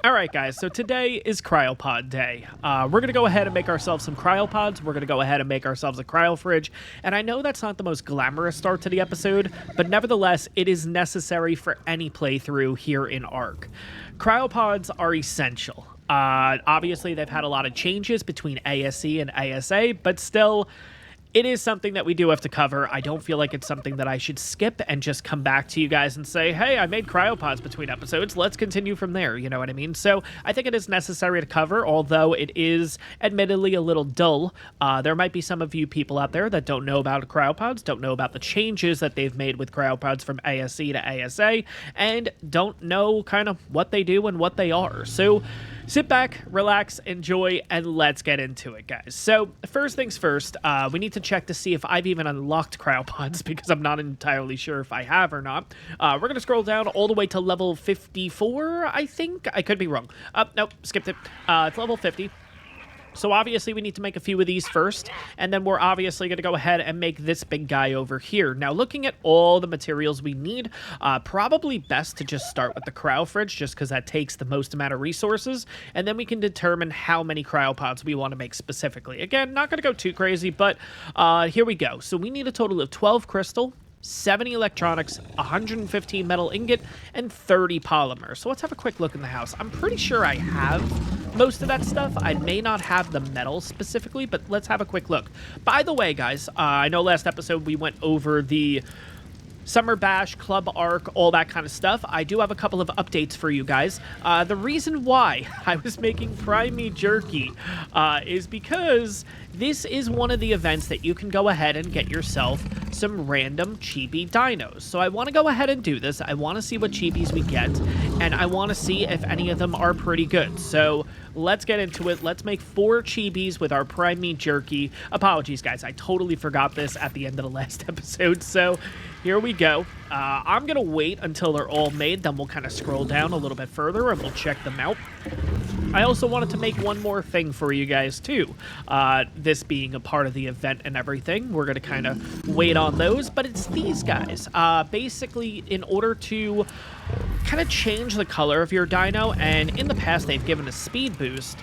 Alright guys, so today is Cryopod day. We're going to go ahead and make ourselves some Cryopods, we're going to go ahead and make ourselves a cryo fridge, and I know that's not the most glamorous start to the episode, but nevertheless, it is necessary for any playthrough here in ARK. Cryopods are essential. Obviously, they've had a lot of changes between ASE and ASA, but still, it is something that we do have to cover. I don't feel like it's something that I should skip and just come back to you guys and say, hey, I made Cryopods between episodes. Let's continue from there. You know what I mean? So I think it is necessary to cover, although it is admittedly a little dull. There might be some of you people out there that don't know about Cryopods, don't know about the changes that they've made with Cryopods from ASE to ASA, and don't know kind of what they do and what they are. So sit back, relax, enjoy, and let's get into it, guys. So, first things first, we need to check to see if I've even unlocked Cryopods, because I'm not entirely sure if I have or not. We're going to scroll down all the way to level 54, I think? I could be wrong. Nope, skipped it. It's level 50. So obviously we need to make a few of these first, and then we're obviously going to go ahead and make this big guy over here. Now, looking at all the materials we need, probably best to just start with the cryo fridge, just because that takes the most amount of resources, and then we can determine how many cryopods we want to make specifically. Again, not going to go too crazy, but here we go. So we need a total of 12 crystal, 70 electronics, 115 metal ingot, and 30 polymer. So let's have a quick look in the house. I'm pretty sure I have most of that stuff. I may not have the metal specifically, but let's have a quick look. By the way, guys, I know last episode we went over the Summer Bash, Club ARK, all that kind of stuff. I do have a couple of updates for you guys. The reason why I was making Prime Jerky is because this is one of the events that you can go ahead and get yourself some random chibi dinos. So I want to go ahead and do this. I want to see what chibis we get, and I want to see if any of them are pretty good. So let's get into it. Let's make 4 chibis with our Prime Jerky. Apologies, guys. I totally forgot this at the end of the last episode. So here we go. I'm going to wait until they're all made. Then we'll kind of scroll down a little bit further and we'll check them out. I also wanted to make one more thing for you guys, too. This being a part of the event and everything, we're going to kind of wait on those. But it's these guys. Basically, in order to kind of change the color of your dino, and in the past they've given a speed boost,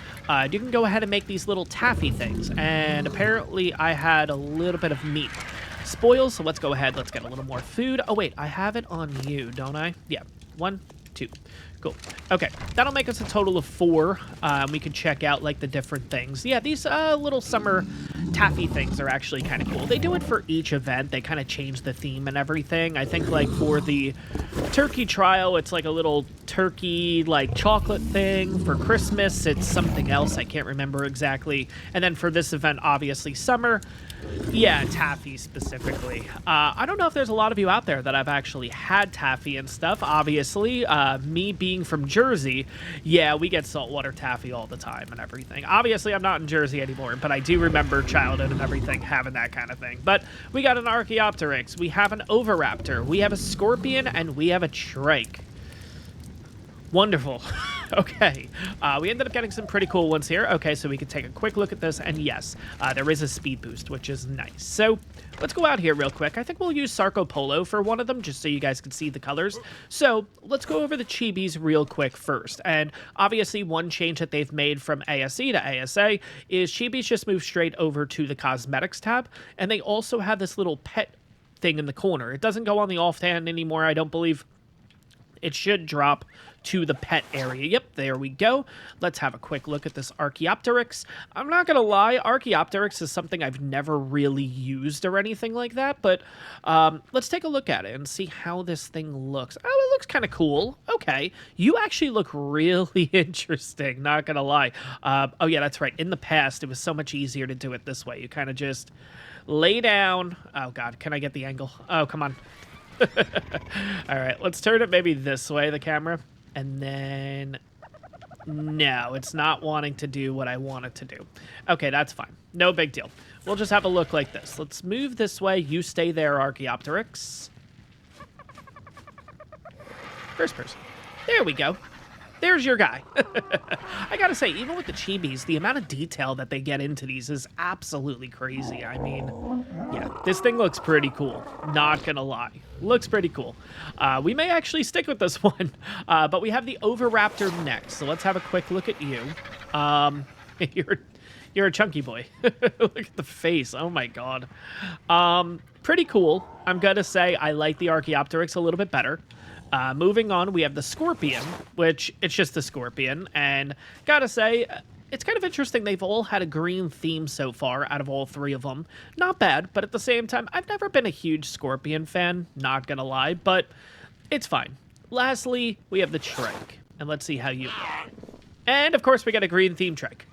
you can go ahead and make these little taffy things. And apparently I had a little bit of meat spoils, so let's go ahead, let's get a little more food. Oh wait, I have it on you, don't I? Yeah, 1, 2, cool. Okay, that'll make us a total of 4. We can check out like the different things. Yeah, these little summer taffy things are actually kind of cool. They do it for each event. They kind of change the theme and everything. I think like for the turkey trial, it's like a little turkey like chocolate thing. For Christmas, it's something else. I can't remember exactly. And then for this event, obviously summer, yeah, taffy specifically. I don't know if there's a lot of you out there that have actually had taffy and stuff. Obviously, me being from Jersey, yeah, we get saltwater taffy all the time and everything. Obviously, I'm not in Jersey anymore, but I do remember childhood and everything having that kind of thing. But we got an Archaeopteryx, we have an Oviraptor, we have a Scorpion, and we have a Trike. Wonderful. Okay, we ended up getting some pretty cool ones here. Okay, so we can take a quick look at this, and yes, there is a speed boost, which is nice. So let's go out here real quick. I think we'll use Sarco Polo for one of them, just so you guys can see the colors. So let's go over the chibis real quick first. And obviously, one change that they've made from ASE to ASA is chibis just move straight over to the cosmetics tab, and they also have this little pet thing in the corner. It doesn't go on the offhand anymore, I don't believe. It should drop to the pet area. Yep, there we go. Let's have a quick look at this Archaeopteryx. I'm not gonna lie, Archaeopteryx is something I've never really used or anything like that, but let's take a look at it and see how this thing looks. Oh, it looks kind of cool. Okay, you actually look really interesting, not gonna lie. Oh yeah, that's right. In the past, it was so much easier to do it this way. You kind of just lay down. Oh God, can I get the angle? Oh, come on. All right, let's turn it maybe this way, the camera, and then no, it's not wanting to do what I want it to do. Okay, that's fine. No big deal. We'll just have a look like this. Let's move this way. You stay there, Archaeopteryx. First person. There we go. there's your guy. I gotta say, even with the chibis, the amount of detail that they get into these is absolutely crazy. I mean, yeah, this thing looks pretty cool. Not gonna lie. Looks pretty cool. We may actually stick with this one, but we have the Oviraptor next. So let's have a quick look at you. You're a chunky boy. Look at the face. Oh my god. Pretty cool. I'm gonna say I like the Archaeopteryx a little bit better. Moving on, we have the Scorpion, which it's just the Scorpion, and gotta say, it's kind of interesting. They've all had a green theme so far out of all three of them. Not bad, but at the same time, I've never been a huge Scorpion fan, not gonna lie, but it's fine. Lastly, we have the Trike, and let's see how you look. And, of course, we got a green theme Trike.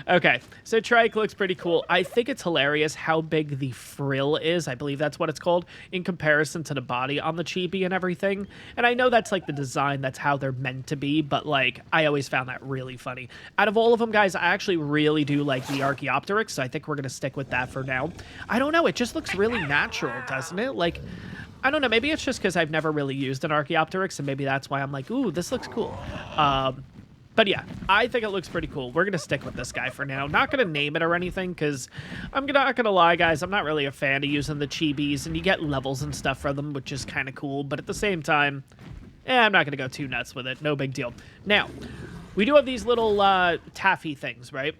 Okay, so Trike looks pretty cool. I think it's hilarious how big the frill is. I believe that's what it's called, in comparison to the body on the chibi and everything. And I know that's, like, the design. That's how they're meant to be. But, like, I always found that really funny. Out of all of them, guys, I actually really do like the Archaeopteryx. So I think we're going to stick with that for now. I don't know. It just looks really natural, doesn't it? Like, I don't know, maybe it's just because I've never really used an Archaeopteryx, and maybe that's why I'm like, ooh, this looks cool. But yeah, I think it looks pretty cool. We're going to stick with this guy for now. Not going to name it or anything, because I'm not going to lie, guys, I'm not really a fan of using the chibis, and you get levels and stuff for them, which is kind of cool. But at the same time, I'm not going to go too nuts with it. No big deal. Now, we do have these little taffy things, right?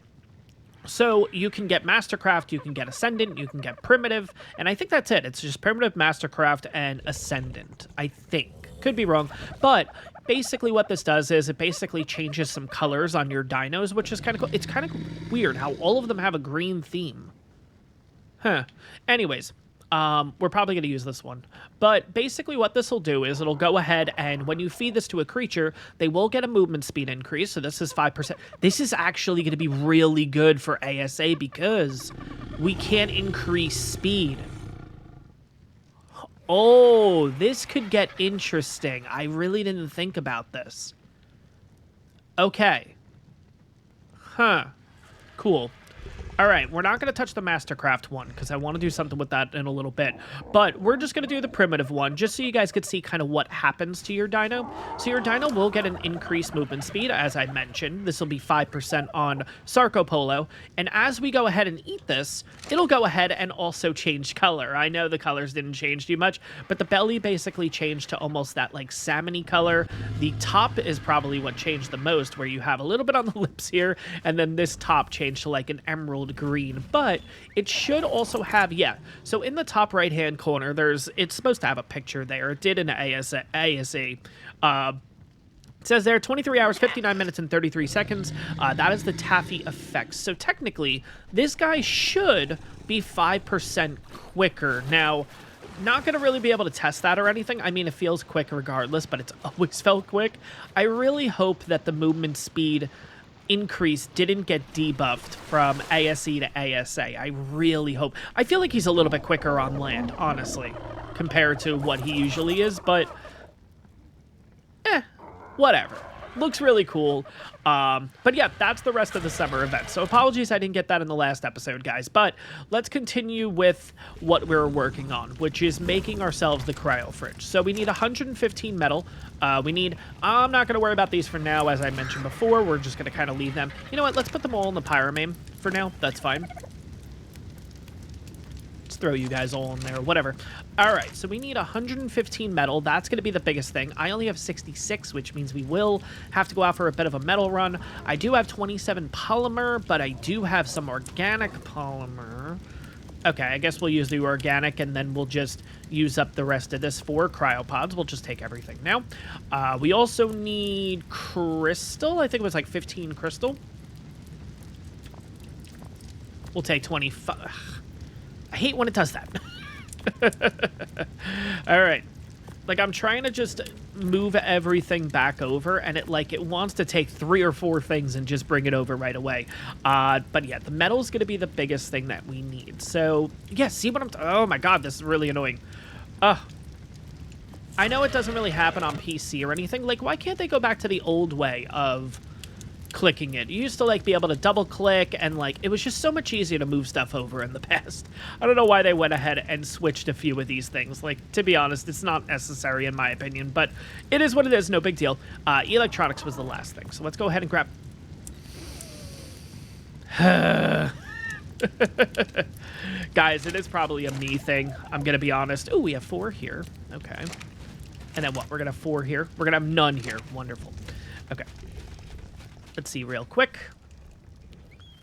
So you can get Mastercraft, you can get Ascendant, you can get Primitive, and I think that's it. It's just Primitive, Mastercraft, and Ascendant, I think. Could be wrong, but basically what this does is it basically changes some colors on your dinos, which is kind of cool. It's kind of weird how all of them have a green theme. Huh. Anyways, we're probably going to use this one. But basically what this will do is it'll go ahead and when you feed this to a creature, they will get a movement speed increase. So this is 5%. This is actually going to be really good for ASA because we can increase speed. Oh, this could get interesting. I really didn't think about this. Okay. Huh. Cool. All right, we're not going to touch the Mastercraft one because I want to do something with that in a little bit. But we're just going to do the primitive one just so you guys could see kind of what happens to your dino. So your dino will get an increased movement speed, as I mentioned. This will be 5% on Sarcopolo. And as we go ahead and eat this, it'll go ahead and also change color. I know the colors didn't change too much, but the belly basically changed to almost that like salmon-y color. The top is probably what changed the most, where you have a little bit on the lips here, and then this top changed to like an emerald green, but it should also have, yeah, so in the top right hand corner it's supposed to have a picture there. It did in ASA. It says there 23 hours 59 minutes and 33 seconds. That is the Taffy effect. So technically this guy should be 5% quicker. Now, not going to really be able to test that or anything. I mean, it feels quick regardless, but it's always felt quick. I really hope that the movement speed increase didn't get debuffed from ASE to ASA. I really hope. I feel like he's a little bit quicker on land, honestly, compared to what he usually is, but whatever. Looks really cool. But yeah, that's the rest of the summer event. So apologies I didn't get that in the last episode, guys. But let's continue with what we're working on, which is making ourselves the cryo fridge. So we need 115 metal. I'm not going to worry about these for now, as I mentioned before. We're just going to kind of leave them. You know what? Let's put them all in the Pyramane for now. That's fine. Let's throw you guys all in there, whatever. All right, so we need 115 metal. That's going to be the biggest thing. I only have 66, which means we will have to go out for a bit of a metal run. I do have 27 polymer, but I do have some organic polymer. Okay, I guess we'll use the organic, and then we'll just use up the rest of this for cryopods. We'll just take everything now. We also need crystal. I think it was like 15 crystal. We'll take 25. I hate when it does that. All right. Like, I'm trying to just move everything back over, and it wants to take 3 or 4 things and just bring it over right away. But yeah, the metal's going to be the biggest thing that we need. So, yeah, see what I'm... Oh, my God, this is really annoying. I know it doesn't really happen on PC or anything. Like, why can't they go back to the old way of clicking it. You used to like be able to double click, and like it was just so much easier to move stuff over in the past. I don't know why they went ahead and switched a few of these things. Like, to be honest, it's not necessary in my opinion, but it is what it is. No big deal. Electronics was the last thing, so let's go ahead and grab. Guys, it is probably a me thing. I'm gonna be honest. Oh, we have 4 here. Okay. And then what? We're gonna have 4 here. We're gonna have none here. Wonderful. Okay. Let's see real quick.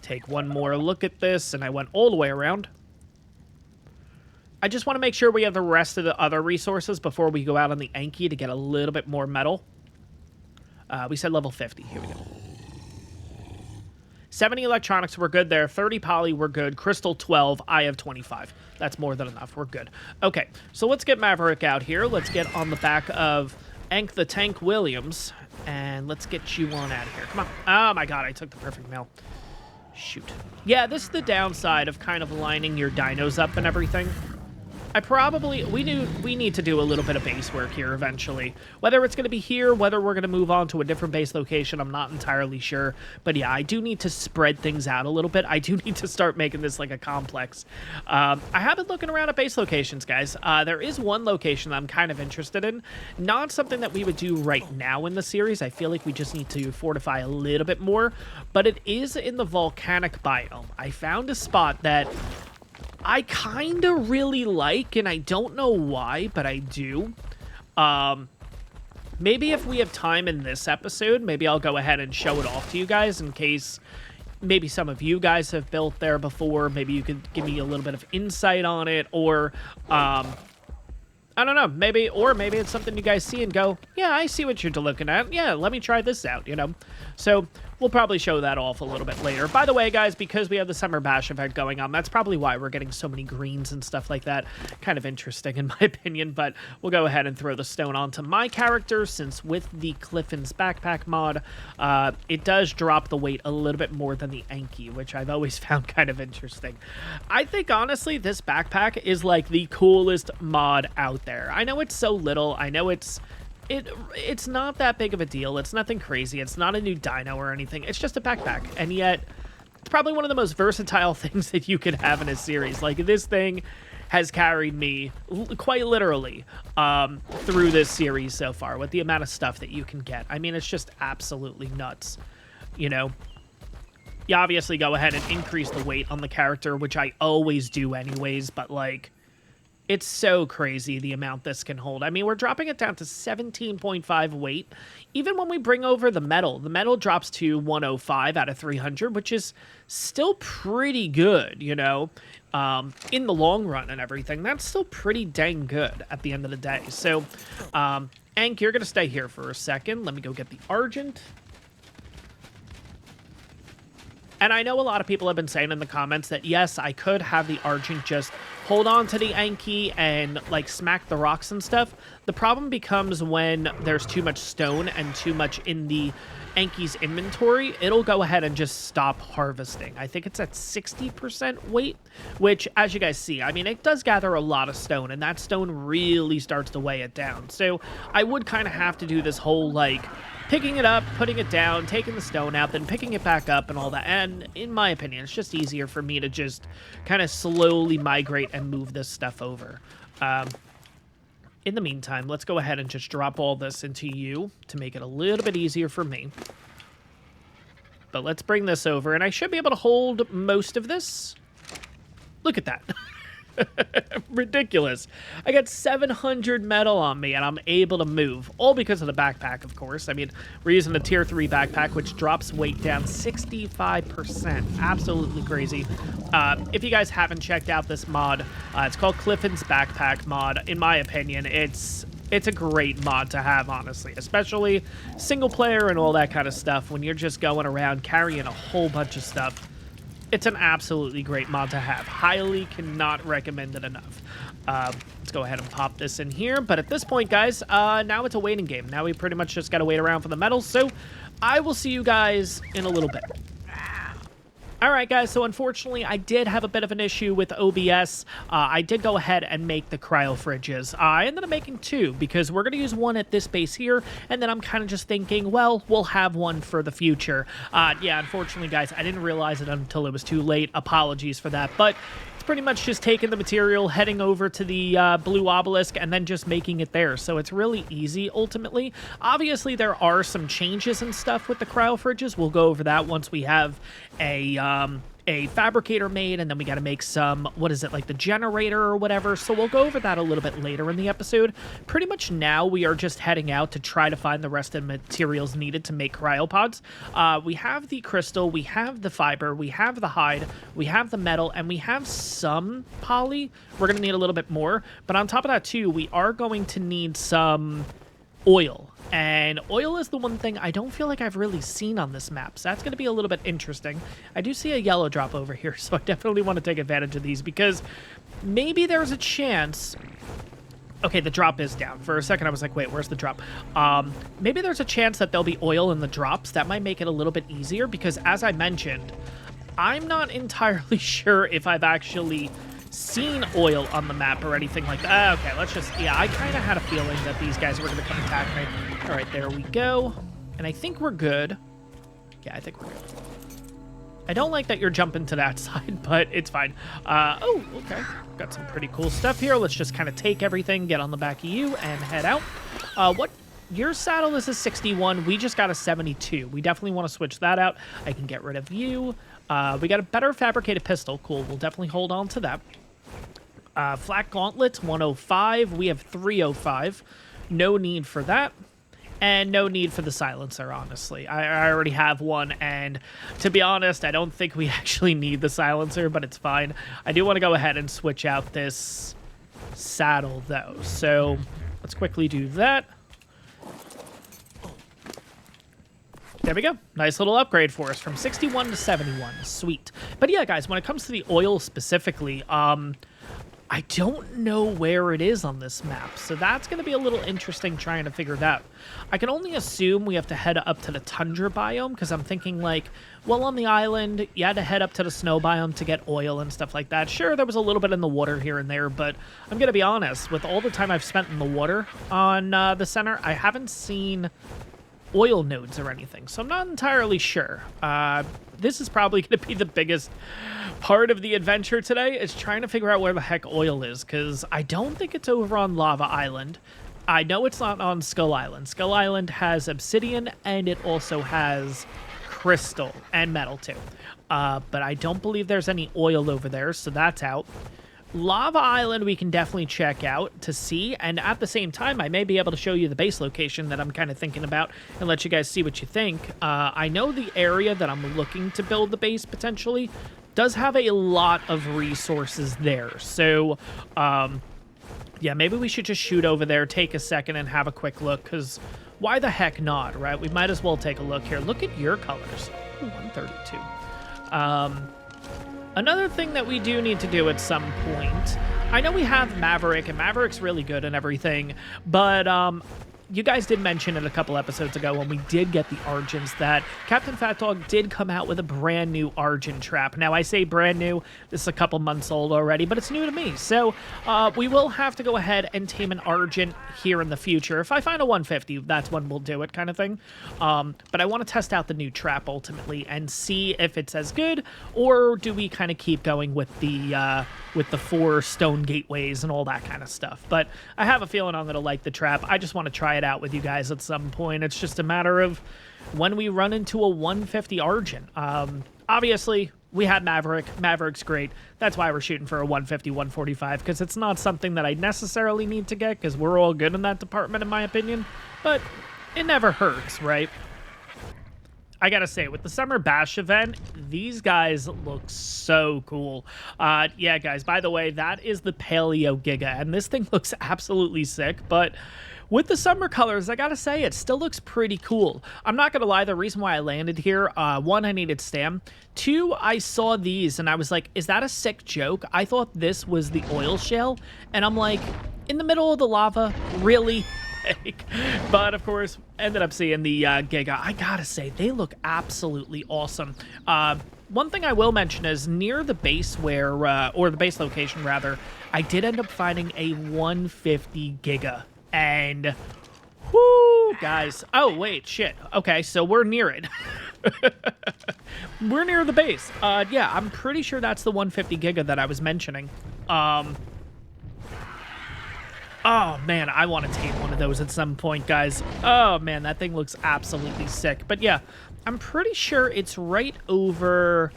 Take one more look at this, and I went all the way around. I just want to make sure we have the rest of the other resources before we go out on the Anki to get a little bit more metal. We said level 50. Here we go. 70 electronics, we're good there. 30 poly, we're good. Crystal, 12. I have 25. That's more than enough. We're good. Okay, so let's get Maverick out here. Let's get on the back of Ank the Tank Williams, and let's get you on out of here. Come on. Oh, my God, I took the perfect mill. Shoot. Yeah, this is the downside of kind of lining your dinos up and everything. We need to do a little bit of base work here eventually. Whether it's going to be here, whether we're going to move on to a different base location, I'm not entirely sure. But yeah, I do need to spread things out a little bit. I do need to start making this like a complex. I have been looking around at base locations, guys. There is one location that I'm kind of interested in. Not something that we would do right now in the series. I feel like we just need to fortify a little bit more. But it is in the volcanic biome. I found a spot that I kind of really like, and I don't know why, but I do. Maybe if we have time in this episode, maybe I'll go ahead and show it off to you guys in case maybe some of you guys have built there before. Maybe you could give me a little bit of insight on it, or I don't know, maybe it's something you guys see and go, yeah, I see what you're looking at. Yeah, let me try this out, you know? So we'll probably show that off a little bit later. By the way, guys, because we have the Summer Bash event going on, that's probably why we're getting so many greens and stuff like that. Kind of interesting, in my opinion, but we'll go ahead and throw the stone onto my character, since with the Clifton's backpack mod, it does drop the weight a little bit more than the Anki, which I've always found kind of interesting. I think, honestly, this backpack is, like, the coolest mod out there. I know it's so little. I know it's not that big of a deal. It's nothing crazy. It's not a new dino or anything. It's just a backpack. And yet, it's probably one of the most versatile things that you could have in a series. Like, this thing has carried me quite literally through this series so far with the amount of stuff that you can get. I mean, it's just absolutely nuts. You know, you obviously go ahead and increase the weight on the character, which I always do anyways, but, like, it's so crazy the amount this can hold. I mean, we're dropping it down to 17.5 weight. Even when we bring over the metal drops to 105 out of 300, which is still pretty good, you know, in the long run and everything. That's still pretty dang good at the end of the day. So, Ank, you're going to stay here for a second. Let me go get the Argent. And I know a lot of people have been saying in the comments that, yes, I could have the Argent just hold on to the Anki and, like, smack the rocks and stuff. The problem becomes when there's too much stone and too much in the Anki's inventory, it'll go ahead and just stop harvesting. I think it's at 60% weight, which, as you guys see, I mean, it does gather a lot of stone, and that stone really starts to weigh it down. So I would kind of have to do this whole, like, picking it up, putting it down, taking the stone out, then picking it back up and all that. And in my opinion, it's just easier for me to just kind of slowly migrate and move this stuff over. In the meantime, let's go ahead and just drop all this into you to make it a little bit easier for me. But let's bring this over, and I should be able to hold most of this. Look at that. Ridiculous. I got 700 metal on me, and I'm able to move. All because of the backpack, of course. I mean, we're using a tier 3 backpack, which drops weight down 65%. Absolutely crazy. If you guys haven't checked out this mod, it's called Clifton's Backpack mod. In my opinion, it's a great mod to have, honestly. Especially single player and all that kind of stuff. When you're just going around carrying a whole bunch of stuff, it's an absolutely great mod to have. Highly cannot recommend it enough. Let's go ahead and pop this in here. But at this point, guys, now it's a waiting game. Now we pretty much just got to wait around for the metals. So I will see you guys in a little bit. All right, guys, so unfortunately, I did have a bit of an issue with OBS. I did go ahead and make the cryo fridges. I ended up making 2 because we're going to use one at this base here, and then I'm kind of just thinking, well, we'll have one for the future. Yeah, unfortunately, guys, I didn't realize it until it was too late. Apologies for that, but it's pretty much just taking the material, heading over to the blue obelisk, and then just making it there. So it's really easy, ultimately. Obviously, there are some changes and stuff with the cryo fridges. We'll go over that once we have a fabricator made, and then we got to make some, what is it, like the generator or whatever. So we'll go over that a little bit later in the episode. Pretty much now we are just heading out to try to find the rest of the materials needed to make cryopods. We have the crystal, we have the fiber, we have the hide, we have the metal, and we have some poly. We're going to need a little bit more, but on top of that too, we are going to need some oil. And oil is the one thing I don't feel like I've really seen on this map, so that's going to be a little bit interesting. I do see a yellow drop over here, so I definitely want to take advantage of these, because maybe there's a chance... Okay, the drop is down. For a second, I was like, wait, where's the drop? Maybe there's a chance that there'll be oil in the drops. That might make it a little bit easier, because as I mentioned, I'm not entirely sure if I've actually seen oil on the map or anything like that. Okay, let's just... Yeah, I kind of had a feeling that these guys were going to come attack me. All right, there we go. And I think we're good. Yeah, I think we're good. I don't like that you're jumping to that side, but it's fine. Oh, okay. Got some pretty cool stuff here. Let's just kind of take everything, get on the back of you, and head out. What... Your saddle is a 61. We just got a 72. We definitely want to switch that out. I can get rid of you. We got a better fabricated pistol. Cool. We'll definitely hold on to that. Flat gauntlets, 105. We have 305. No need for that. And no need for the silencer, honestly. I already have one, and to be honest, I don't think we actually need the silencer, but it's fine. I do want to go ahead and switch out this saddle, though. So let's quickly do that. There we go. Nice little upgrade for us from 61 to 71. Sweet. But yeah, guys, when it comes to the oil specifically, I don't know where it is on this map, so that's going to be a little interesting trying to figure it out. I can only assume we have to head up to the tundra biome, because I'm thinking, like, well, on the island, you had to head up to the snow biome to get oil and stuff like that. Sure, there was a little bit in the water here and there, but I'm going to be honest, with all the time I've spent in the water on the center, I haven't seen oil nodes or anything, so I'm not entirely sure. This is probably going to be the biggest part of the adventure today, is trying to figure out where the heck oil is, because I don't think it's over on Lava Island. I know it's not on Skull Island. Skull Island has obsidian, and it also has crystal and metal too. But I don't believe there's any oil over there, so that's out. Lava Island we can definitely check out to see, and at the same time I may be able to show you the base location that I'm kind of thinking about and let you guys see what you think. I know the area that I'm looking to build the base potentially does have a lot of resources there, so yeah, maybe we should just shoot over there, take a second and have a quick look, because why the heck not, right? We might as well take a look here. Look at your colors. Ooh, 132. Another thing that we do need to do at some point, I know we have Maverick, and Maverick's really good and everything, but you guys did mention it a couple episodes ago when we did get the Argents that Captain Fat Dog did come out with a brand new Argent trap. Now, I say brand new, this is a couple months old already, but it's new to me. So we will have to go ahead and tame an Argent here in the future. If I find a 150, that's when we'll do it, kind of thing. But I want to test out the new trap ultimately and see if it's as good, or do we kind of keep going with the 4 stone gateways and all that kind of stuff. But I have a feeling I'm going to like the trap. I just want to try it out with you guys at some point. It's just a matter of when we run into a 150 Argent. Obviously, we had Maverick. Maverick's great. That's why we're shooting for a 150, 145, because it's not something that I necessarily need to get, because we're all good in that department, in my opinion. But it never hurts, right? I gotta say, with the Summer Bash event, these guys look so cool. Yeah, guys, by the way, that is the Paleo Giga, and this thing looks absolutely sick, but with the summer colors, I gotta say, it still looks pretty cool. I'm not gonna lie, the reason why I landed here, 1, I needed stam. 2, I saw these, and I was like, is that a sick joke? I thought this was the oil shale, and I'm like, in the middle of the lava, really? sake. But of course, ended up seeing the Giga. I gotta say, they look absolutely awesome. One thing I will mention is near the base where, or the base location rather, I did end up finding a 150 Giga. And, whoo, guys. Oh, wait, shit. Okay, so we're near it. We're near the base. Yeah, I'm pretty sure that's the 150 Giga that I was mentioning. Oh, man, I want to tame one of those at some point, guys. Oh, man, that thing looks absolutely sick. But yeah, I'm pretty sure it's right over...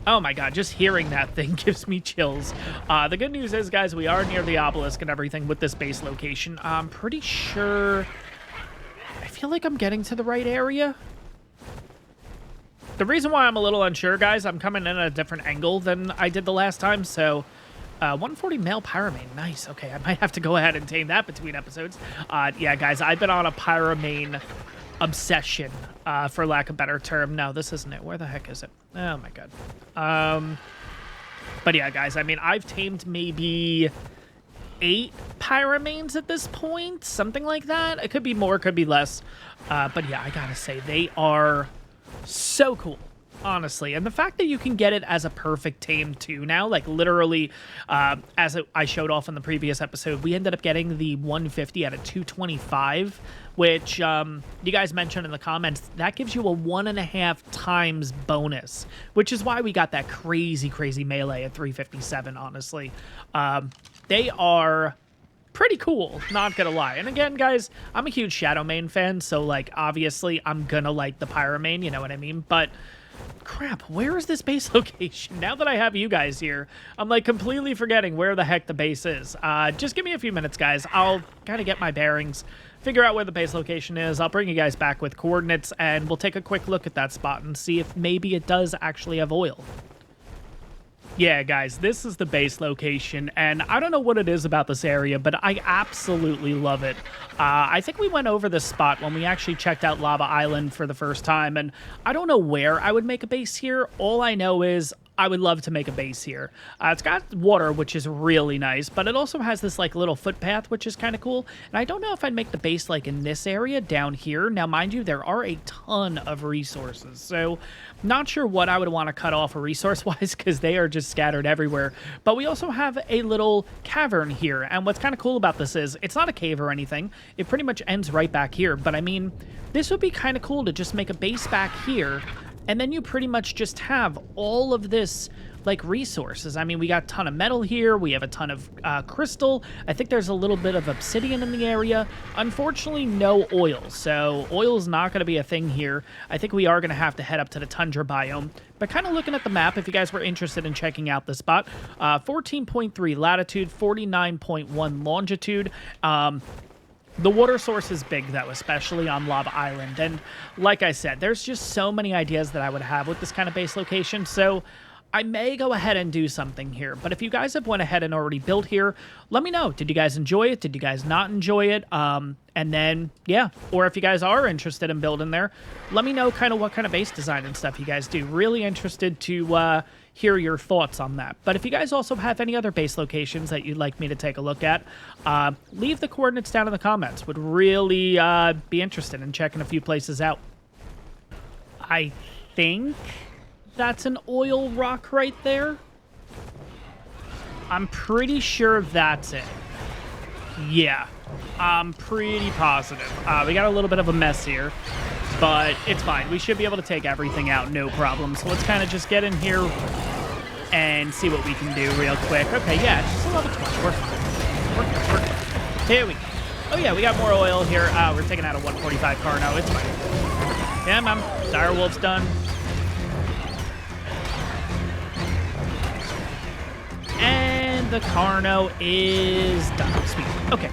Oh my god, just hearing that thing gives me chills. The good news is, guys, we are near the obelisk and everything with this base location. I'm pretty sure... I feel like I'm getting to the right area. The reason why I'm a little unsure, guys, I'm coming in at a different angle than I did the last time, so... 140 male pyromane. Nice. Okay, I might have to go ahead and tame that between episodes. Yeah, guys, I've been on a pyromane obsession, for lack of a better term. No, this isn't it. Where the heck is it? Oh, my God. But yeah, guys, I mean, I've tamed maybe 8 pyromanes at this point. Something like that. It could be more, could be less. But yeah, I gotta say, they are so cool. Honestly, and the fact that you can get it as a perfect tame too now, like literally, I showed off in the previous episode, we ended up getting the 150 at a 225, which you guys mentioned in the comments, that gives you a 1.5 times bonus, which is why we got that crazy melee at 357, honestly. They are pretty cool, not gonna lie. And again, guys, I'm a huge Shadowmane fan, so like, obviously, I'm gonna like the Pyromane, you know what I mean? But crap, where is this base location? Now that I have you guys here, I'm like completely forgetting where the heck the base is. Just give me a few minutes, guys. I'll kind of get my bearings, figure out where the base location is. I'll bring you guys back with coordinates, and we'll take a quick look at that spot and see if maybe it does actually have oil. Yeah, guys, this is the base location, and I don't know what it is about this area, but I absolutely love it. I think we went over this spot when we actually checked out Lava Island for the first time, and I don't know where I would make a base here. All I know is I would love to make a base here. It's got water, which is really nice, but it also has this like little footpath, which is kind of cool. And I don't know if I'd make the base like in this area down here. Now, mind you, there are a ton of resources, so not sure what I would want to cut off resource-wise because they are just scattered everywhere. But we also have a little cavern here, and what's kind of cool about this is it's not a cave or anything. It pretty much ends right back here, but I mean, this would be kind of cool to just make a base back here. And then you pretty much just have all of this, like, resources. I mean, we got a ton of metal here. We have a ton of crystal. I think there's a little bit of obsidian in the area. Unfortunately, no oil. So oil is not going to be a thing here. I think we are going to have to head up to the tundra biome. But kind of looking at the map, if you guys were interested in checking out the spot, 14.3 latitude, 49.1 longitude. The water source is big, though, especially on Lava Island. And like I said, there's just so many ideas that I would have with this kind of base location. So I may go ahead and do something here. But if you guys have went ahead and already built here, let me know. Did you guys enjoy it? Did you guys not enjoy it? And then, yeah. Or if you guys are interested in building there, let me know kind of what kind of base design and stuff you guys do. Really interested to hear your thoughts on that. But if you guys also have any other base locations that you'd like me to take a look at, leave the coordinates down in the comments. Would really be interested in checking a few places out. I think that's an oil rock right there. I'm pretty sure that's it. Yeah, I'm pretty positive. We got a little bit of a mess here, but it's fine. We should be able to take everything out, no problem. So let's kind of just get in here and see what we can do real quick. Okay, yeah, it's just a level 20. We're fine. We're good. Here we go. Oh, yeah, we got more oil here. We're taking out a 145 Carno. It's fine. Yeah, Mom. Direwolf's done. And the Carno is done. Sweet. Okay.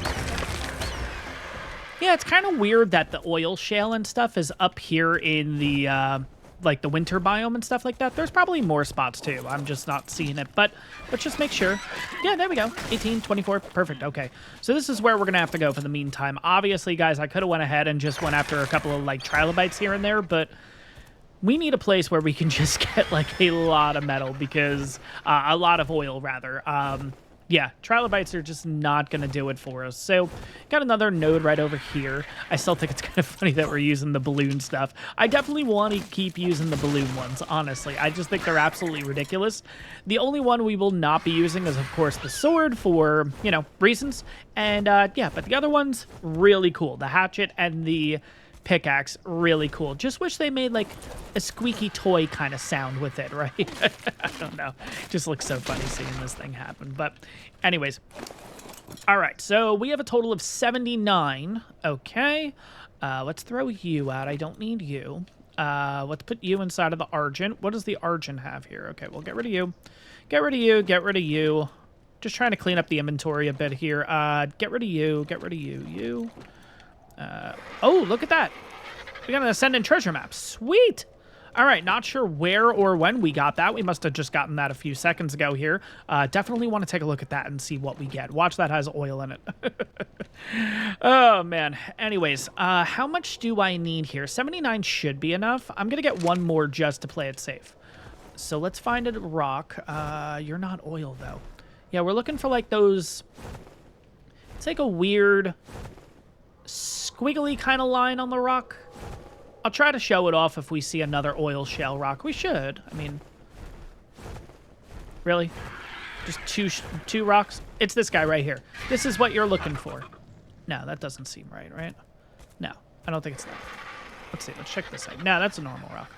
Yeah, it's kind of weird that the oil shale and stuff is up here in the, like, the winter biome and stuff like that. There's probably more spots, too. I'm just not seeing it. But let's just make sure. Yeah, there we go. 18, 24. Perfect. Okay. So this is where we're going to have to go for the meantime. Obviously, guys, I could have went ahead and just went after a couple of, like, trilobites here and there, but we need a place where we can just get, like, a lot of metal because, a lot of oil, rather. Yeah, trilobites are just not going to do it for us. So, got another node right over here. I still think it's kind of funny that we're using the balloon stuff. I definitely want to keep using the balloon ones, honestly. I just think they're absolutely ridiculous. The only one we will not be using is, of course, the sword for, you know, reasons. And, yeah, but the other ones, really cool. The hatchet and the pickaxe, really cool. Just wish they made like a squeaky toy kind of sound with it, right? I don't know. Just looks so funny seeing this thing happen. But anyways, all right, so we have a total of 79. Okay, let's throw you out. I don't need you. Let's put you inside of the Argent. What does the Argent have here? Okay, we'll get rid of you. Get rid of you. Get rid of you. Just trying to clean up the inventory a bit here. Get rid of you. Get rid of you. You. Oh, look at that. We got an Ascendant treasure map. Sweet. All right, not sure where or when we got that. We must have just gotten that a few seconds ago here. Definitely want to take a look at that and see what we get. Watch, that has oil in it. Oh, man. Anyways, how much do I need here? 79 should be enough. I'm going to get one more just to play it safe. So let's find a rock. You're not oil, though. Yeah, we're looking for, like, those... It's like a weird... squiggly kind of line on the rock. I'll try to show it off if we see another oil shale rock. We should. I mean, really? Just two rocks? It's this guy right here. This is what you're looking for. No, that doesn't seem right, right? No, I don't think it's that. Let's see. Let's check this out. No, that's a normal rock.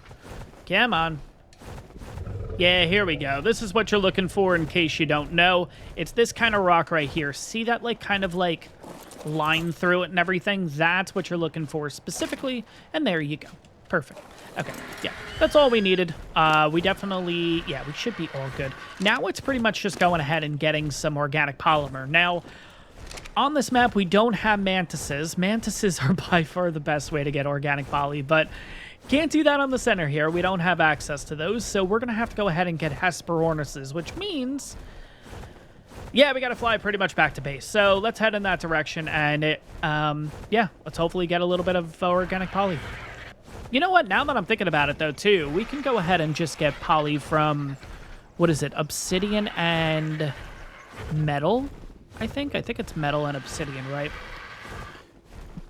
Come on. Yeah, here we go. This is what you're looking for in case you don't know. It's this kind of rock right here. See that, like, kind of, like... line through it and everything? That's what you're looking for specifically, and there you go. Perfect. Okay, yeah, that's all we needed. We definitely, yeah, we should be all good. Now it's pretty much just going ahead and getting some organic polymer. Now, on this map, we don't have mantises. Mantises are by far the best way to get organic poly, but can't do that on the center here. We don't have access to those, so we're going to have to go ahead and get Hesperornises, which means... yeah, we got to fly pretty much back to base. So let's head in that direction and yeah, let's hopefully get a little bit of organic poly. You know what? Now that I'm thinking about it, though, too, we can go ahead and just get poly from, what is it, obsidian and metal, I think. I think it's metal and obsidian, right?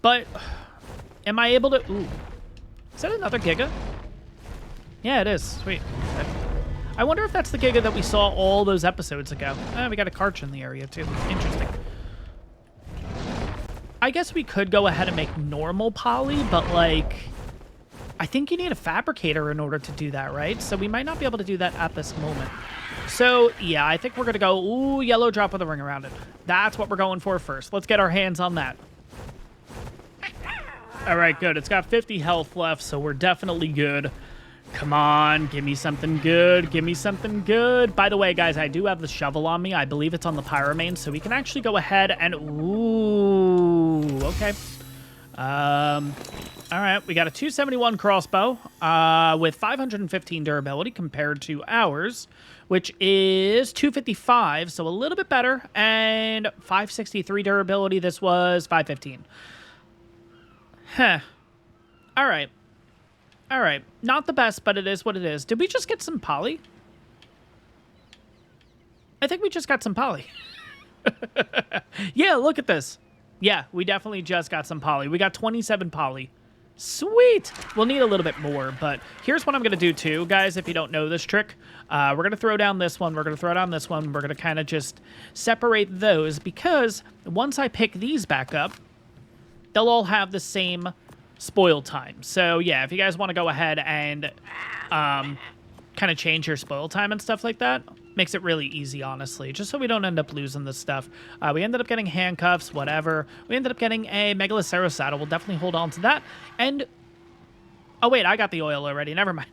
But am I able to... ooh. Is that another Giga? Yeah, it is. Sweet. Okay. I wonder if that's the Giga that we saw all those episodes ago. We got a Karch in the area, too. Interesting. I guess we could go ahead and make normal poly, but, like... I think you need a Fabricator in order to do that, right? So we might not be able to do that at this moment. So, yeah, I think we're going to go, ooh, yellow drop with a ring around it. That's what we're going for first. Let's get our hands on that. All right, good. It's got 50 health left, so we're definitely good. Come on, give me something good. Give me something good. By the way, guys, I do have the shovel on me. I believe it's on the Pyromane, so we can actually go ahead and... ooh, okay. All right, we got a 271 crossbow with 515 durability compared to ours, which is 255, so a little bit better, and 563 durability. This was 515. Huh. All right. All right. Not the best, but it is what it is. Did we just get some poly? I think we just got some poly. Yeah, look at this. Yeah, we definitely just got some poly. We got 27 poly. Sweet. We'll need a little bit more, but here's what I'm going to do too, guys, if you don't know this trick. We're going to throw down this one. We're going to throw down this one. We're going to kind of just separate those because once I pick these back up, they'll all have the same spoil time. So, yeah, if you guys want to go ahead and kind of change your spoil time and stuff like that, makes it really easy, honestly, just so we don't end up losing this stuff. We ended up getting handcuffs, whatever. We ended up getting a Megaloceros saddle. We'll definitely hold on to that. And, oh, wait, I got the oil already. Never mind.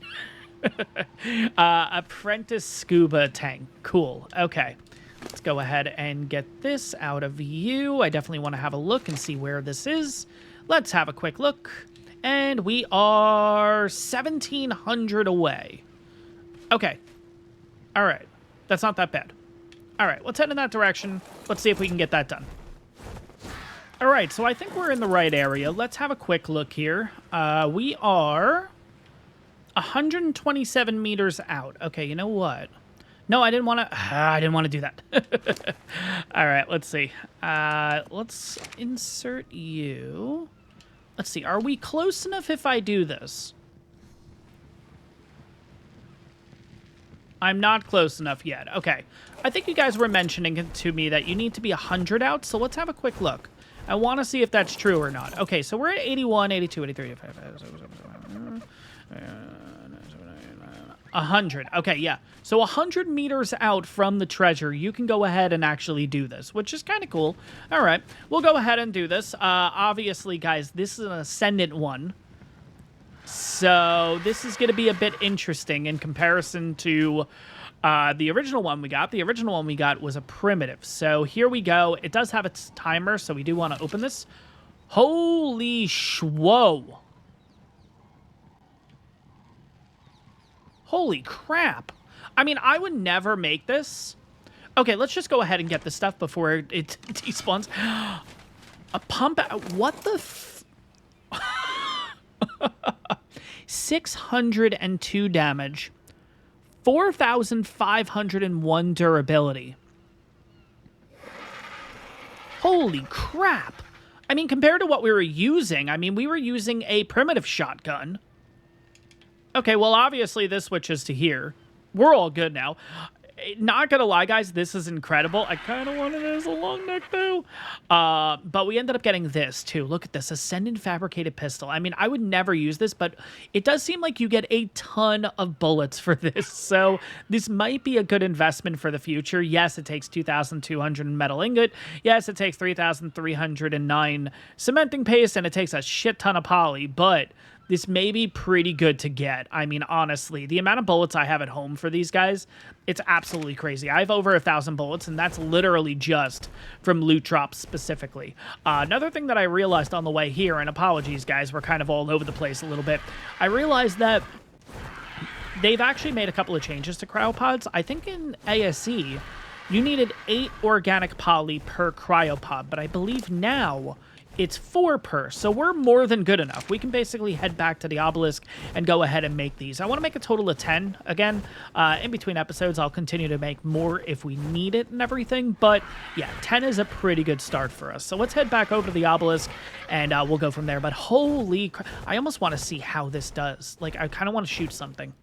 Apprentice scuba tank. Cool. Okay. Let's go ahead and get this out of view. I definitely want to have a look and see where this is. Let's have a quick look. And we are 1,700 away. Okay. All right. That's not that bad. All right. Let's head in that direction. Let's see if we can get that done. All right. So I think we're in the right area. Let's have a quick look here. We are 127 meters out. Okay. You know what? No, I didn't want to. I didn't want to do that. All right, let's see. Let's insert you. Let's see. Are we close enough if I do this? I'm not close enough yet. Okay. I think you guys were mentioning to me that you need to be 100 out, so let's have a quick look. I want to see if that's true or not. Okay, so we're at 81, 82, 83, 85, 100. Okay, yeah. So 100 meters out from the treasure, you can go ahead and actually do this, which is kind of cool. All right, we'll go ahead and do this. Obviously, guys, this is an ascendant one. So this is going to be a bit interesting in comparison to the original one we got. The original one we got was a primitive. So here we go. It does have its timer, so we do want to open this. Holy whoa. Holy crap. I mean, I would never make this. Okay, let's just go ahead and get this stuff before it despawns. A pump out. What the 602 damage. 4,501 durability. Holy crap. I mean, compared to what we were using, I mean, we were using a primitive shotgun. Okay, well, obviously this switches to here. We're all good now. Not gonna lie, guys, this is incredible. I kind of wanted it as a long neck, though. But we ended up getting this, too. Look at this. Ascendant Fabricated Pistol. I mean, I would never use this, but it does seem like you get a ton of bullets for this. So this might be a good investment for the future. Yes, it takes 2,200 metal ingot. Yes, it takes 3,309 cementing paste, and it takes a shit ton of poly, but this may be pretty good to get. I mean, honestly, the amount of bullets I have at home for these guys, it's absolutely crazy. I have over 1,000 bullets, and that's literally just from loot drops specifically. Another thing that I realized on the way here, and apologies, guys, we're kind of all over the place a little bit. I realized that they've actually made a couple of changes to Cryopods. I think in ASE, you needed 8 organic poly per Cryopod, but I believe now it's 4 per, so we're more than good enough. We can basically head back to the obelisk and go ahead and make these. I want to make a total of 10 again. In between episodes, I'll continue to make more if we need it and everything, but yeah, 10 is a pretty good start for us. So let's head back over to the obelisk and we'll go from there. But holy crap, I almost want to see how this does. Like, I kind of want to shoot something.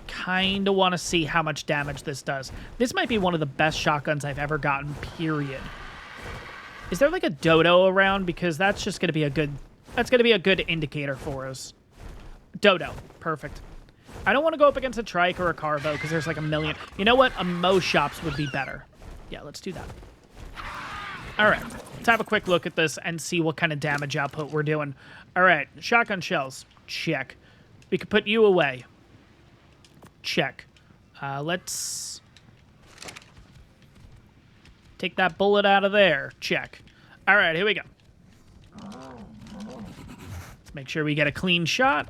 Kind of want to see how much damage this does. This might be one of the best shotguns I've ever gotten, period. Is there like a dodo around? Because that's just going to be a good, that's going to be a good indicator for us. Dodo. Perfect. I don't want to go up against a trike or a carvo because there's like a million. You know what? A Mo shops would be better. Yeah, let's do that. All right. Let's have a quick look at this and see what kind of damage output we're doing. All right. Shotgun shells. Check. We could put you away. Check. Let's take that bullet out of there. Check. All right, here we go. Let's make sure we get a clean shot.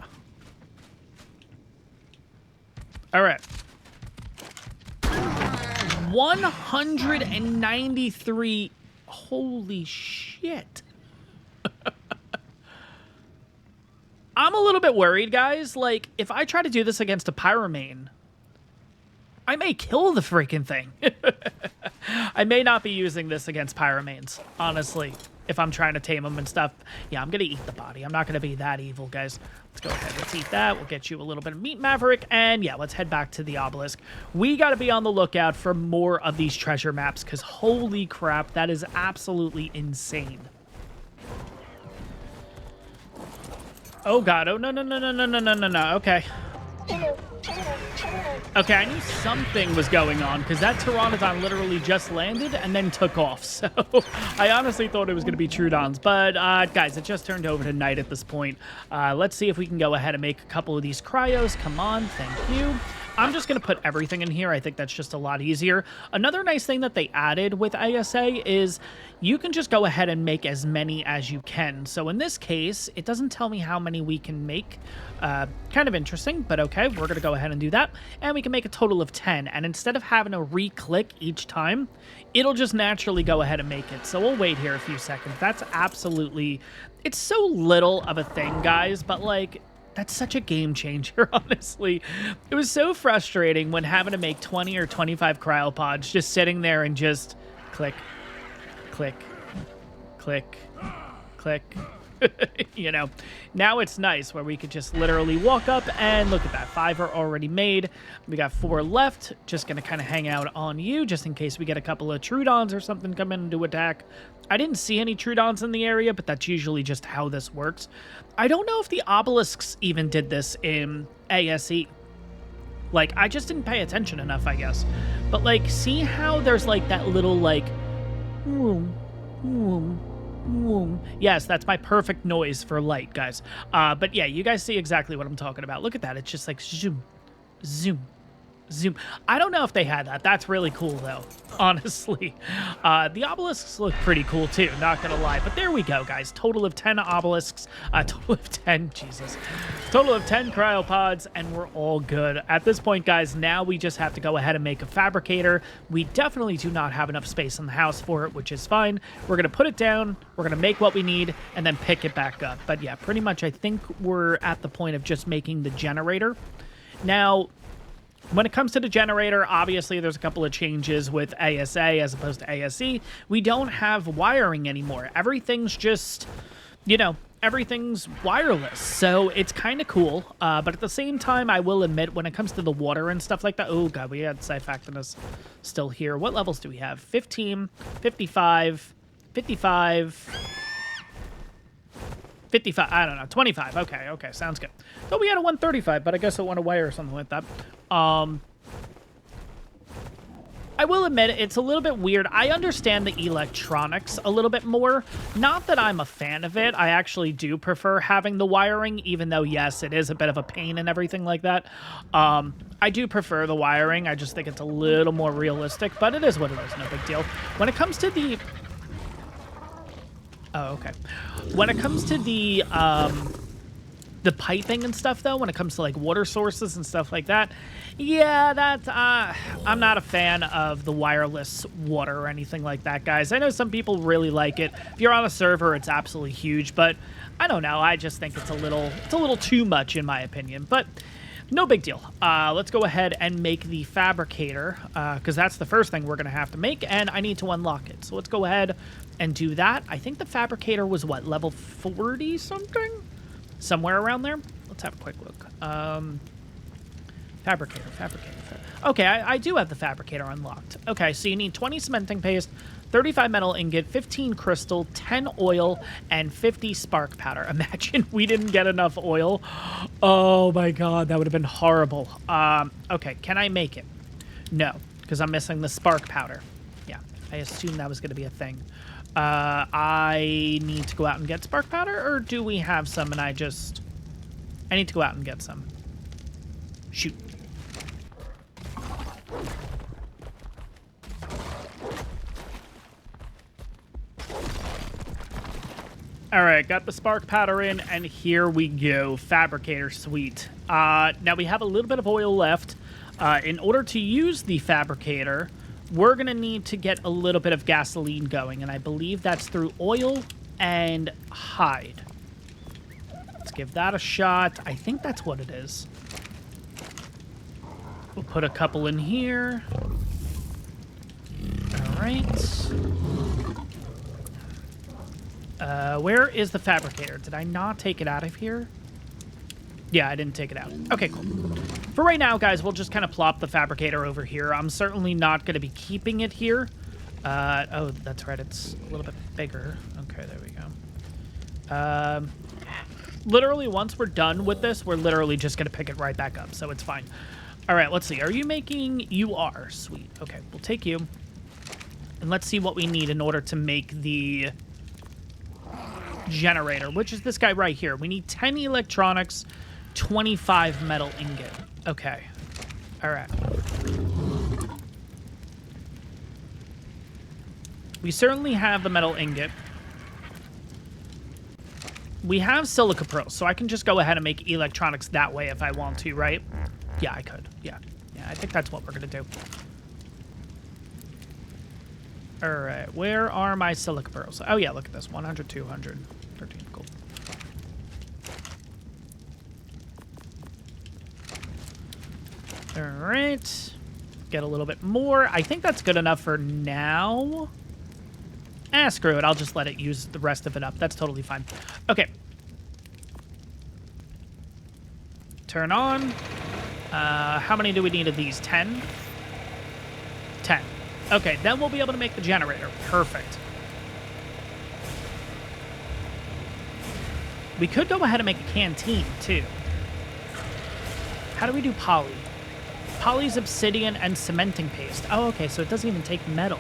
All right. 193. Holy shit. I'm a little bit worried, guys. Like, if I try to do this against a pyromane, I may kill the freaking thing. I may not be using this against pyromanes, honestly, if I'm trying to tame them and stuff. Yeah, I'm going to eat the body. I'm not going to be that evil, guys. Let's go ahead. Let's eat that. We'll get you a little bit of meat, Maverick. And yeah, let's head back to the obelisk. We got to be on the lookout for more of these treasure maps because holy crap, that is absolutely insane. Oh, God. Oh, no, no, no, no, no, no, no, no, no. Okay. Okay, I knew something was going on because that Pteranodon literally just landed and then took off. So I honestly thought it was going to be Troodons. But, guys, it just turned over to night at this point. Let's see if we can go ahead and make a couple of these cryos. Come on. Thank you. I'm just going to put everything in here. I think that's just a lot easier. Another nice thing that they added with ASA is you can just go ahead and make as many as you can. So in this case, it doesn't tell me how many we can make. Kind of interesting, but okay, we're going to go ahead and do that. And we can make a total of 10. And instead of having to re-click each time, it'll just naturally go ahead and make it. So we'll wait here a few seconds. That's absolutely... It's so little of a thing, guys, but like... That's such a game changer, honestly. It was so frustrating when having to make 20 or 25 cryopods, just sitting there and just click, click, click, click. You know, now it's nice where we could just literally walk up and look at that. 5 are already made. We got 4 left. Just going to kind of hang out on you just in case we get a couple of Trudons or something come in to attack. I didn't see any Trudons in the area, but that's usually just how this works. I don't know if the obelisks even did this in ASE. Like, I just didn't pay attention enough, I guess. But, like, see how there's, like, that little, like, vroom, vroom, vroom. Yes, that's my perfect noise for light, guys. But, yeah, you guys see exactly what I'm talking about. Look at that. It's just like zoom, zoom, zoom. I don't know if they had that. That's really cool, though, honestly. The obelisks look pretty cool, too, not gonna lie. But there we go, guys. Total of 10 obelisks. Total of 10, Jesus. Total of 10 cryopods, and we're all good. At this point, guys, now we just have to go ahead and make a fabricator. We definitely do not have enough space in the house for it, which is fine. We're gonna put it down, we're gonna make what we need, and then pick it back up. But yeah, pretty much I think we're at the point of just making the generator. Now, when it comes to the generator, obviously there's a couple of changes with ASA as opposed to ASE. We don't have wiring anymore. Everything's just, you know, everything's wireless. So it's kind of cool. But at the same time, I will admit, when it comes to the water and stuff like that, oh god, we had Scyphactinus still here. What levels do we have? 15, 55, 55... 55, I don't know, 25. Okay, sounds good. Thought we had a 135, but I guess I want a wire or something like that. I will admit, it's a little bit weird. I understand the electronics a little bit more. Not that I'm a fan of it. I actually do prefer having the wiring, even though, yes, it is a bit of a pain and everything like that. I do prefer the wiring. I just think it's a little more realistic, but it is what it is. No big deal. When it comes to the... Oh, okay. When it comes to the piping and stuff, though, when it comes to, like, water sources and stuff like that, yeah, that's, I'm not a fan of the wireless water or anything like that, guys. I know some people really like it. If you're on a server, it's absolutely huge, but I don't know. I just think it's a little too much, in my opinion, but no big deal. Let's go ahead and make the Fabricator, because that's the first thing we're going to have to make, and I need to unlock it. So let's go ahead and do that. I think the Fabricator was, what, level 40-something? Somewhere around there? Let's have a quick look. Fabricator. Okay, I do have the Fabricator unlocked. Okay, so you need 20 cementing paste, 35 metal ingot, 15 crystal, 10 oil, and 50 spark powder. Imagine we didn't get enough oil. Oh my god, that would have been horrible. Okay, can I make it? No, because I'm missing the spark powder. Yeah, I assumed that was going to be a thing. I need to go out and get spark powder, or do we have some and I need to go out and get some. Shoot. All right, got the spark powder in, and here we go. Fabricator, sweet. Now we have a little bit of oil left. In order to use the Fabricator, we're going to need to get a little bit of gasoline going, and I believe that's through oil and hide. Let's give that a shot. I think that's what it is. We'll put a couple in here. All right. Where is the Fabricator? Did I not take it out of here? Yeah, I didn't take it out. Okay, cool. For right now, guys, we'll just kind of plop the Fabricator over here. I'm certainly not going to be keeping it here. Oh, that's right. It's a little bit bigger. Okay, there we go. Literally, once we're done with this, we're literally just going to pick it right back up, so it's fine. All right, let's see. Are you making... You are. Sweet. Okay, we'll take you. And let's see what we need in order to make the generator, which is this guy right here. We need 10 electronics, 25 metal ingot. Okay. All right. We certainly have the metal ingot. We have silica pearls, so I can just go ahead and make electronics that way if I want to, right? Yeah, I could. Yeah, I think that's what we're going to do. All right, where are my silica pearls? Oh, yeah, look at this. 100, 200, 13, cool. All right. Get a little bit more. I think that's good enough for now. Screw it. I'll just let it use the rest of it up. That's totally fine. Okay. Turn on. How many do we need of these? 10? 10. Okay, then we'll be able to make the generator. Perfect. We could go ahead and make a canteen, too. How do we do poly? Poly's obsidian and cementing paste. Oh, okay, so it doesn't even take metal.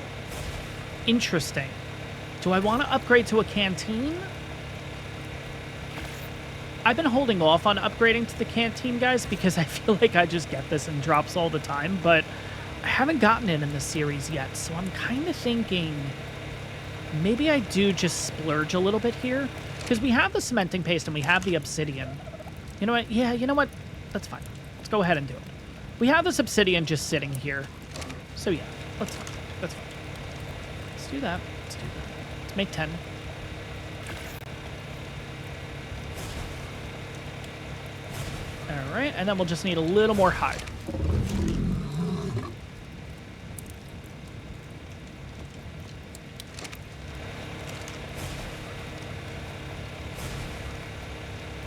Interesting. Do I want to upgrade to a canteen? I've been holding off on upgrading to the canteen, guys, because I feel like I just get this in drops all the time, but I haven't gotten it in the series yet, so I'm kind of thinking maybe I do just splurge a little bit here, because we have the cementing paste and we have the obsidian. You know what? Yeah, you know what? That's fine. Let's go ahead and do it. We have this obsidian just sitting here, so yeah, that's fine. That's fine. Let's do that. Let's do that. Let's make 10. All right, and then we'll just need a little more hide.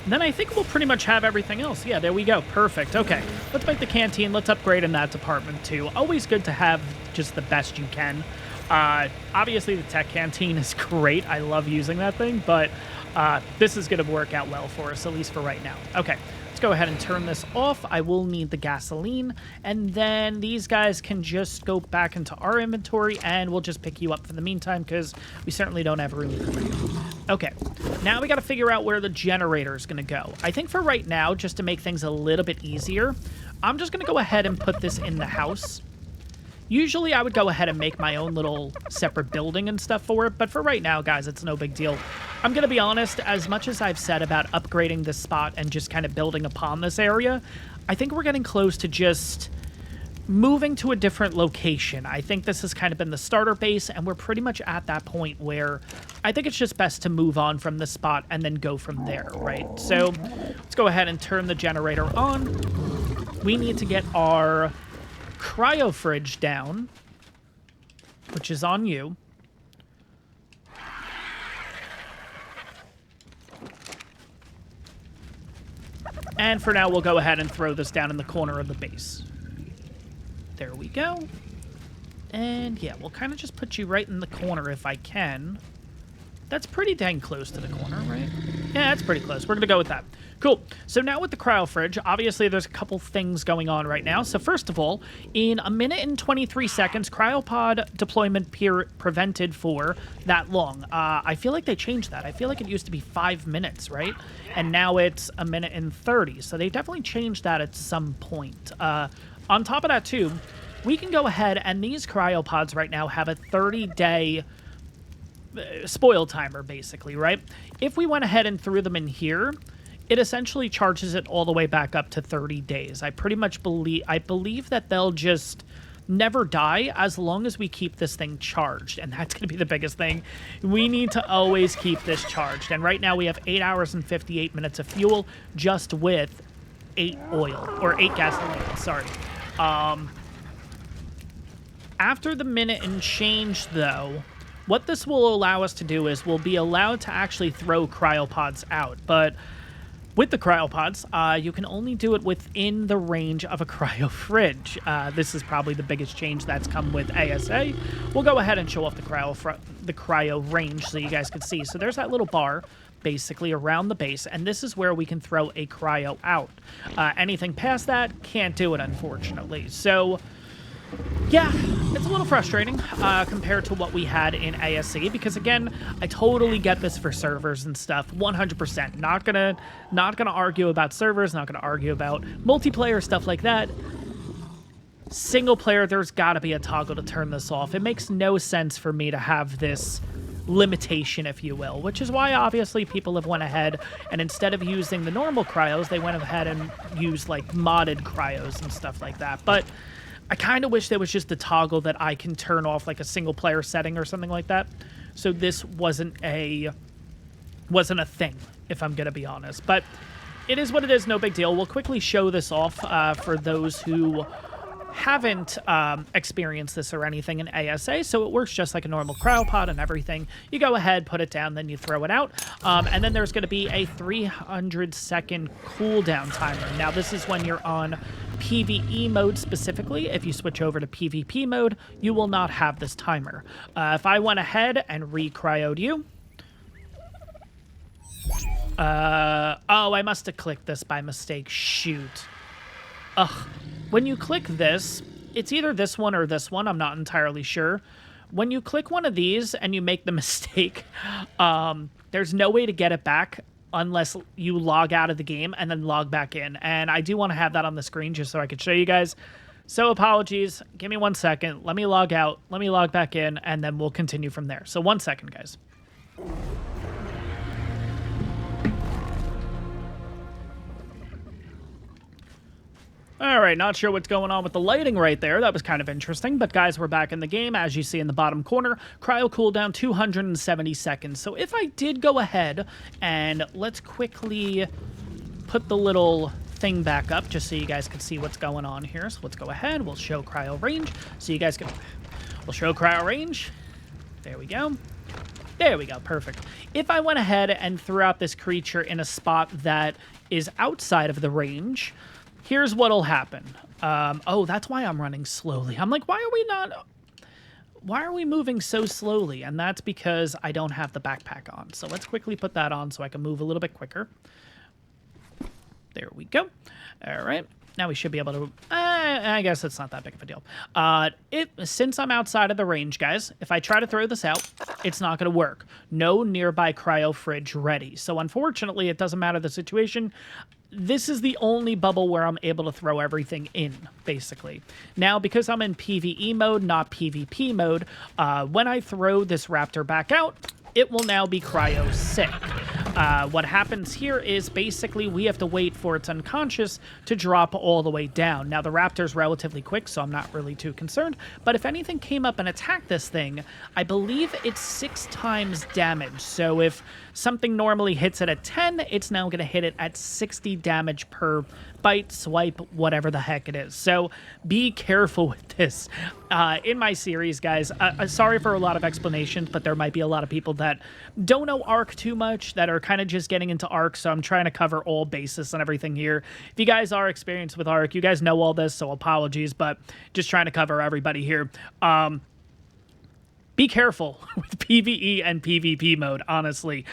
Then I think we'll pretty much have everything else. Yeah, there we go. Perfect. Okay, let's make the canteen. Let's upgrade in that department, too. Always good to have just the best you can. Obviously, the tech canteen is great. I love using that thing, but this is going to work out well for us, at least for right now. Okay, let's go ahead and turn this off. I will need the gasoline, and then these guys can just go back into our inventory, and we'll just pick you up for the meantime, because we certainly don't have room for you. Okay, now we got to figure out where the generator is going to go. I think for right now, just to make things a little bit easier, I'm just going to go ahead and put this in the house. Usually, I would go ahead and make my own little separate building and stuff for it, but for right now, guys, it's no big deal. I'm going to be honest, as much as I've said about upgrading this spot and just kind of building upon this area, I think we're getting close to just moving to a different location. I think this has kind of been the starter base, and we're pretty much at that point where I think it's just best to move on from this spot and then go from there, right? So let's go ahead and turn the generator on. We need to get our cryo fridge down, which is on you. And for now, we'll go ahead and throw this down in the corner of the base. There we go. And yeah, we'll kind of just put you right in the corner if I can. That's pretty dang close to the corner, right? Yeah, that's pretty close. We're going to go with that. Cool. So now with the cryo fridge, obviously there's a couple things going on right now. So first of all, in a minute and 23 seconds, Cryopod deployment prevented for that long. I feel like they changed that. I feel like it used to be 5 minutes, right? And now it's a minute and 30. So they definitely changed that at some point. On top of that, too, we can go ahead, and these cryopods right now have a 30-day spoil timer, basically, right? If we went ahead and threw them in here, it essentially charges it all the way back up to 30 days. I believe that they'll just never die as long as we keep this thing charged, and that's going to be the biggest thing. We need to always keep this charged, and right now we have 8 hours and 58 minutes of fuel just with 8 oil, or 8 gasoline, sorry. After the minute and change, though, what this will allow us to do is we'll be allowed to actually throw cryopods out. But with the cryopods, you can only do it within the range of a cryo fridge. This is probably the biggest change that's come with ASA. We'll go ahead and show off the cryo range so you guys can see. So there's that little bar basically around the base, and this is where we can throw a cryo out. Anything past that, can't do it, unfortunately. So yeah, it's a little frustrating compared to what we had in ASC, because again, I totally get this for servers and stuff, 100%. Not gonna argue about servers, not gonna argue about multiplayer, stuff like that. Single player, there's gotta be a toggle to turn this off. It makes no sense for me to have this limitation, if you will, which is why obviously people have went ahead and instead of using the normal cryos, they went ahead and used like modded cryos and stuff like that. But I kind of wish there was just a toggle that I can turn off, like a single player setting or something like that. So this wasn't a thing, if I'm gonna be honest. But it is what it is, no big deal. We'll quickly show this off for those who haven't experienced this or anything in ASA, so it works just like a normal cryopod and everything. You go ahead, put it down, then you throw it out, and then there's going to be a 300-second cooldown timer. Now, this is when you're on PvE mode specifically. If you switch over to PvP mode, you will not have this timer. If I went ahead and re-cryoed you... oh, I must have clicked this by mistake. Shoot. Ugh. When you click this, it's either this one or this one. I'm not entirely sure. When you click one of these and you make the mistake, there's no way to get it back unless you log out of the game and then log back in. And I do want to have that on the screen just so I could show you guys. So apologies. Give me 1 second. Let me log out. Let me log back in, and then we'll continue from there. So 1 second, guys. All right, not sure what's going on with the lighting right there. That was kind of interesting. But guys, we're back in the game. As you see in the bottom corner, cryo cooldown 270 seconds. So if I did go ahead and let's quickly put the little thing back up just so you guys can see what's going on here. So let's go ahead. We'll show cryo range so you guys can... We'll show cryo range. There we go. There we go. Perfect. If I went ahead and threw out this creature in a spot that is outside of the range... Here's what'll happen. Oh, that's why I'm running slowly. I'm like, why are we moving so slowly? And that's because I don't have the backpack on. So let's quickly put that on so I can move a little bit quicker. There we go. All right. Now we should be able to... I guess it's not that big of a deal. Since I'm outside of the range, guys, if I try to throw this out, it's not going to work. No nearby cryo fridge ready. So unfortunately, it doesn't matter the situation. This is the only bubble where I'm able to throw everything in, basically. Now, because I'm in PvE mode, not PvP mode, when I throw this raptor back out, it will now be cryo sick. What happens here is basically we have to wait for its unconscious to drop all the way down. Now, the raptor's relatively quick, so I'm not really too concerned. But if anything came up and attacked this thing, I believe it's 6 times damage. So if something normally hits it at 10, it's now going to hit it at 60 damage per bite, swipe, whatever the heck it is. So be careful with this. In my series, guys, sorry for a lot of explanations, but there might be a lot of people that don't know ARK too much, that are kind of just getting into ARK, so I'm trying to cover all bases and everything here. If you guys are experienced with ARK, you guys know all this, so apologies, but just trying to cover everybody here. Be careful with PvE and PvP mode, honestly.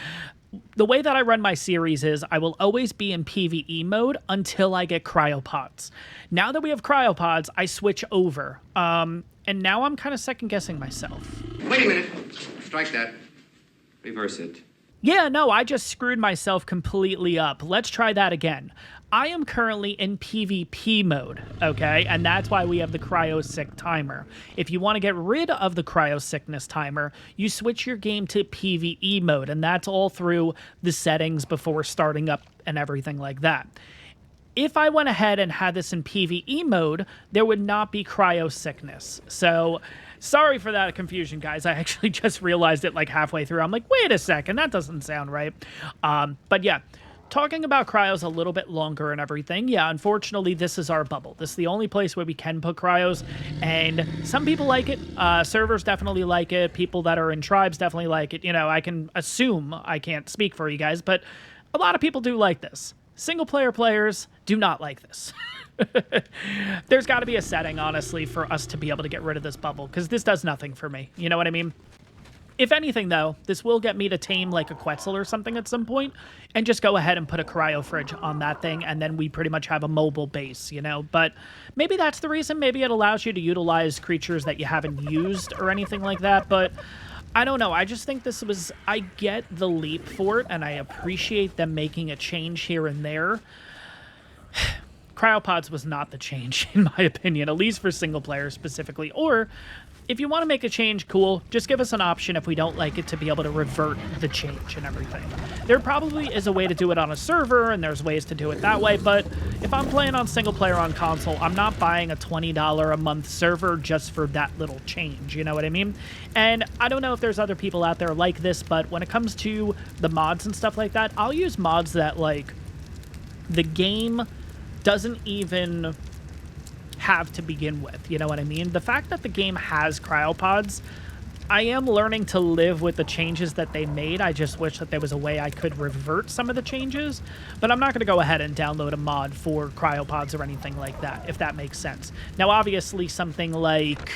The way that I run my series is I will always be in PvE mode until I get Cryopods. Now that we have Cryopods, I switch over. And now I'm kind of second-guessing myself. Wait a minute. Strike that. Reverse it. Yeah, no, I just screwed myself completely up. Let's try that again. I am currently in PvP mode, okay? And that's why we have the cryo sick timer. If you want to get rid of the cryo sickness timer, you switch your game to PvE mode, and that's all through the settings before starting up and everything like that. If I went ahead and had this in PvE mode, there would not be cryo sickness. So... sorry for that confusion, guys. I actually just realized it like halfway through. I'm like, wait a second, that doesn't sound right. But yeah, talking about cryos a little bit longer and everything, yeah, unfortunately, this is our bubble. This is the only place where we can put cryos, and some people like it. Servers definitely like it. People that are in tribes definitely like it. You know, I can assume, I can't speak for you guys, but a lot of people do like this. Single-player players do not like this. There's got to be a setting, honestly, for us to be able to get rid of this bubble, because this does nothing for me. You know what I mean? If anything, though, this will get me to tame like a Quetzal or something at some point, and just go ahead and put a cryo fridge on that thing, and then we pretty much have a mobile base, you know? But maybe that's the reason. Maybe it allows you to utilize creatures that you haven't used or anything like that, but... I don't know. I just think this was... I get the leap for it, and I appreciate them making a change here and there. Cryopods was not the change, in my opinion, at least for single player specifically. Or, if you want to make a change, cool. Just give us an option if we don't like it to be able to revert the change and everything. There probably is a way to do it on a server, and there's ways to do it that way, but if I'm playing on single player on console, I'm not buying a $20 a month server just for that little change, you know what I mean? And I don't know if there's other people out there like this, but when it comes to the mods and stuff like that, I'll use mods that, like, the game doesn't even have to begin with. You know what I mean? The fact that the game has cryopods, I am learning to live with the changes that they made. I just wish that there was a way I could revert some of the changes, but I'm not going to go ahead and download a mod for cryopods or anything like that, if that makes sense. Now, obviously, something like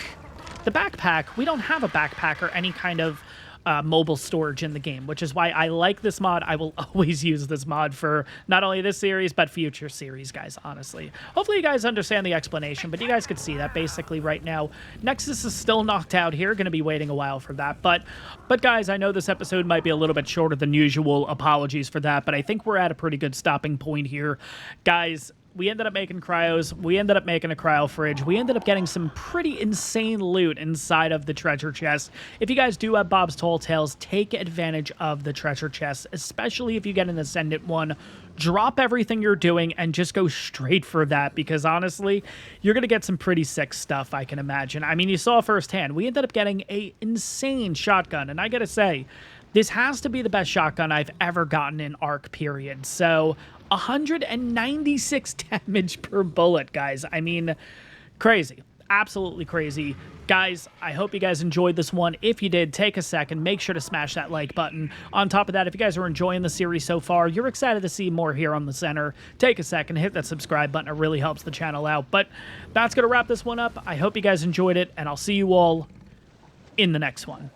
the backpack, we don't have a backpack or any kind of mobile storage in the game, which is why I like this mod. I will always use this mod for not only this series, but future series, guys, honestly. Hopefully you guys understand the explanation, but you guys could see that basically right now. Nexus is still knocked out here. Going to be waiting a while for that. But guys, I know this episode might be a little bit shorter than usual. Apologies for that, but I think we're at a pretty good stopping point here. Guys, we ended up making cryos. We ended up making a cryo fridge. We ended up getting some pretty insane loot inside of the treasure chest. If you guys do have Bob's Tall Tales, take advantage of the treasure chest, especially if you get an Ascendant one. Drop everything you're doing and just go straight for that, because honestly, you're going to get some pretty sick stuff, I can imagine. I mean, you saw firsthand. We ended up getting an insane shotgun, and I got to say, this has to be the best shotgun I've ever gotten in ARK, period. So 196 damage per bullet, guys. I mean, crazy. Absolutely crazy. Guys, I hope you guys enjoyed this one. If you did, take a second. Make sure to smash that like button. On top of that, if you guys are enjoying the series so far, you're excited to see more here on the center, take a second, hit that subscribe button. It really helps the channel out. But that's going to wrap this one up. I hope you guys enjoyed it, and I'll see you all in the next one.